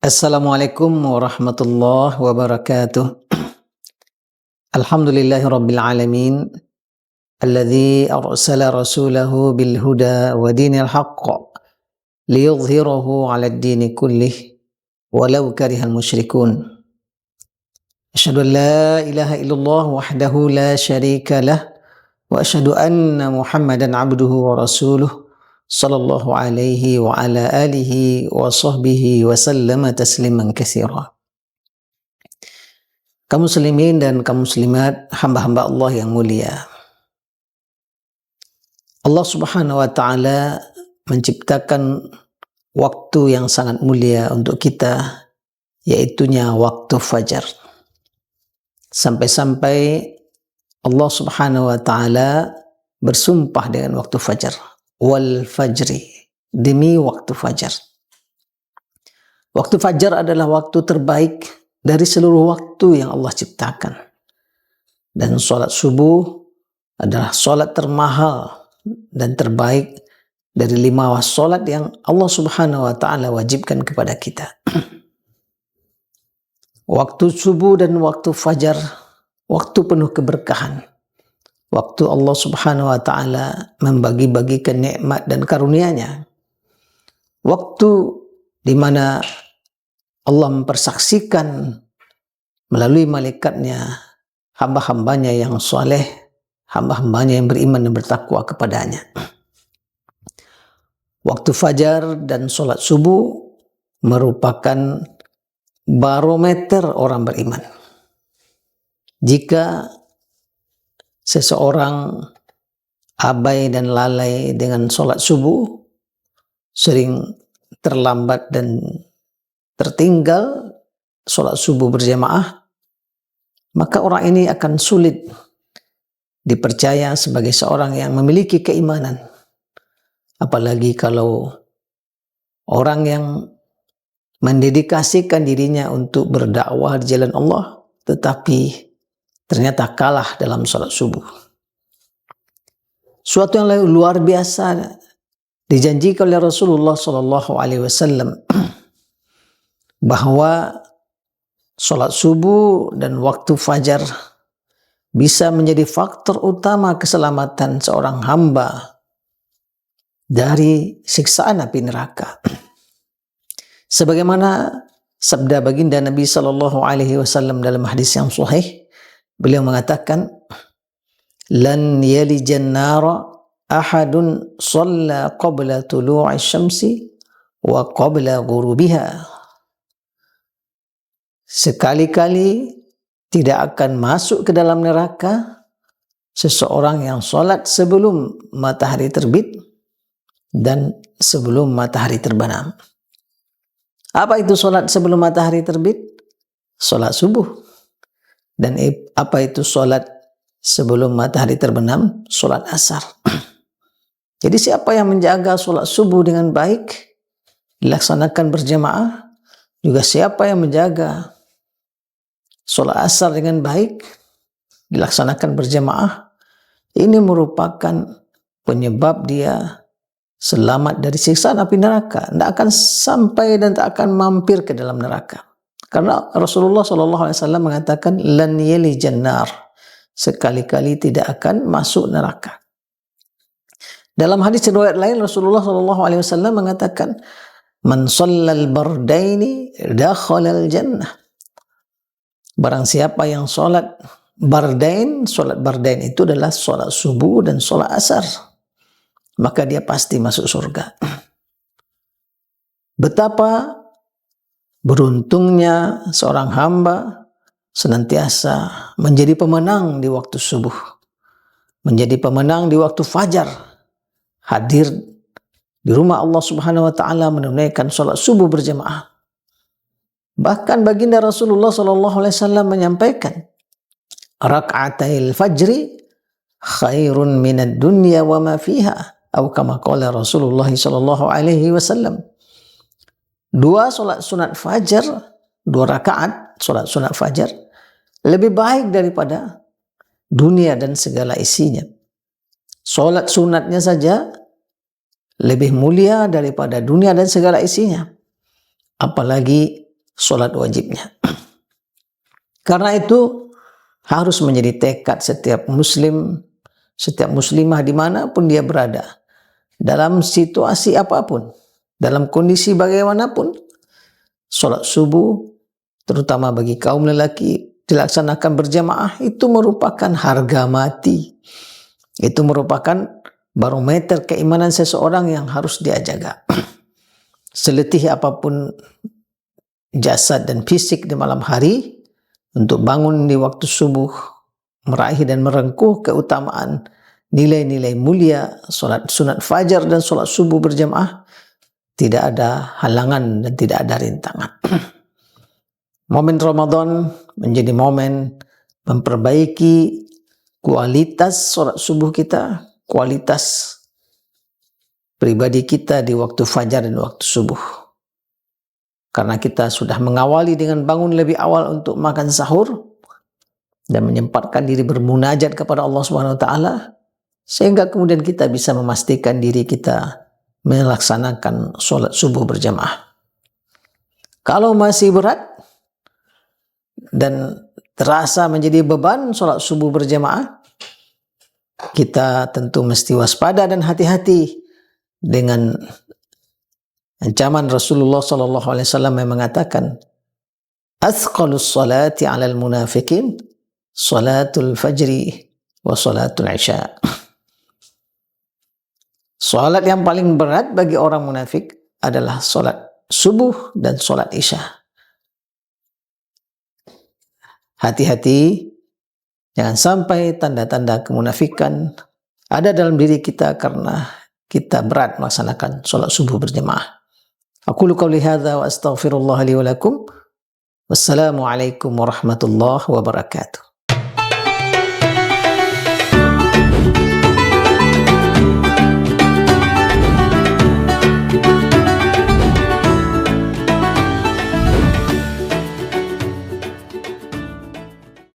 Assalamualaikum warahmatullahi wabarakatuh. Alhamdulillahi rabbil alamin. Alladzi arsala rasulahu bil huda wa dinil haqq liyudhhirahu 'alad dini kullih walau karihal musyrikun. Asyhadu an la ilaha illallah wahdahu la syarika lah wa asyhadu anna Muhammadan 'abduhu wa rasuluh sallallahu alaihi wa ala alihi wa sahbihi wa sallama tasliman katsira. Kaum muslimin dan kaum muslimat, hamba-hamba Allah yang mulia. Allah Subhanahu wa taala menciptakan waktu yang sangat mulia untuk kita, yaitunya waktu fajar. Sampai-sampai Allah Subhanahu wa taala bersumpah dengan waktu fajar. Wal fajri, demi waktu fajar. Waktu fajar adalah waktu terbaik dari seluruh waktu yang Allah ciptakan. Dan sholat subuh adalah sholat termahal dan terbaik dari 5 sholat yang Allah Subhanahu wa taala wajibkan kepada kita. Waktu subuh dan waktu fajar, waktu penuh keberkahan. Waktu Allah Subhanahu wa taala membagi-bagikan nikmat dan karunia-Nya. Waktu di mana Allah mempersaksikan melalui malaikatnya hamba-hambanya yang soleh, hamba-hambanya yang beriman dan bertakwa kepadanya. Waktu fajar dan sholat subuh merupakan barometer orang beriman. Jika seseorang abai dan lalai dengan sholat subuh, sering terlambat dan tertinggal sholat subuh berjamaah, maka orang ini akan sulit dipercaya sebagai seorang yang memiliki keimanan. Apalagi kalau orang yang mendedikasikan dirinya untuk berdakwah di jalan Allah, tetapi ternyata kalah dalam sholat subuh. Suatu yang luar biasa dijanjikan oleh Rasulullah SAW bahwa sholat subuh dan waktu fajar bisa menjadi faktor utama keselamatan seorang hamba dari siksaan api neraka. Sebagaimana sabda baginda Nabi SAW dalam hadis yang sahih, beliau mengatakan, "Lan yalijan nara ahadun shalla qabla tulu'i syamsi wa qabla ghurubiha." Sekali-kali tidak akan masuk ke dalam neraka seseorang yang sholat sebelum matahari terbit dan sebelum matahari terbenam. Apa itu sholat sebelum matahari terbit? Sholat subuh. Dan apa itu sholat sebelum matahari terbenam? Sholat asar. Jadi siapa yang menjaga sholat subuh dengan baik, dilaksanakan berjamaah, juga siapa yang menjaga sholat asar dengan baik, dilaksanakan berjamaah, ini merupakan penyebab dia selamat dari siksaan api neraka. Tidak akan sampai dan tak akan mampir ke dalam neraka. Karena Rasulullah SAW mengatakan, lan yalijan nar, sekali-kali tidak akan masuk neraka. Dalam hadis riwayat lain, Rasulullah SAW mengatakan, man shallal bardaini dakhalal jannah. Barang siapa yang sholat bardain itu adalah sholat subuh dan sholat asar, maka dia pasti masuk surga. Betapa beruntungnya seorang hamba senantiasa menjadi pemenang di waktu subuh, menjadi pemenang di waktu fajar, hadir di rumah Allah Subhanahu wa taala menunaikan sholat subuh berjamaah. Bahkan baginda Rasulullah SAW menyampaikan, raka'atil fajri khairun minad dunya wa ma fiha, atau kama qala Rasulullah SAW. 2 sholat sunat fajar, 2 rakaat sholat sunat fajar lebih baik daripada dunia dan segala isinya. Sholat sunatnya saja lebih mulia daripada dunia dan segala isinya. Apalagi sholat wajibnya. Karena itu harus menjadi tekad setiap muslim, setiap muslimah dimanapun dia berada, dalam situasi apapun, dalam kondisi bagaimanapun, sholat subuh, terutama bagi kaum lelaki, dilaksanakan berjamaah, itu merupakan harga mati. Itu merupakan barometer keimanan seseorang yang harus dia jaga. Seletih apapun jasad dan fisik di malam hari, untuk bangun di waktu subuh, meraih dan merengkuh keutamaan nilai-nilai mulia sholat sunat fajar dan sholat subuh berjamaah, tidak ada halangan dan tidak ada rintangan. Momen Ramadan menjadi momen memperbaiki kualitas sholat subuh kita, kualitas pribadi kita di waktu fajar dan waktu subuh. Karena kita sudah mengawali dengan bangun lebih awal untuk makan sahur dan menyempatkan diri bermunajat kepada Allah Subhanahu wa taala, sehingga kemudian kita bisa memastikan diri kita melaksanakan sholat subuh berjamaah. Kalau masih berat dan terasa menjadi beban sholat subuh berjamaah, kita tentu mesti waspada dan hati-hati dengan ancaman Rasulullah SAW yang mengatakan, "Athqalus salati 'alal munafiqin salatul fajri wa salatul isya." Salat yang paling berat bagi orang munafik adalah salat subuh dan salat isya. Hati-hati, jangan sampai tanda-tanda kemunafikan ada dalam diri kita karena kita berat melaksanakan salat subuh berjamaah. Aqulu qawli hadza wa astaghfirullah li wa lakum. Wassalamu alaikum warahmatullahi wabarakatuh.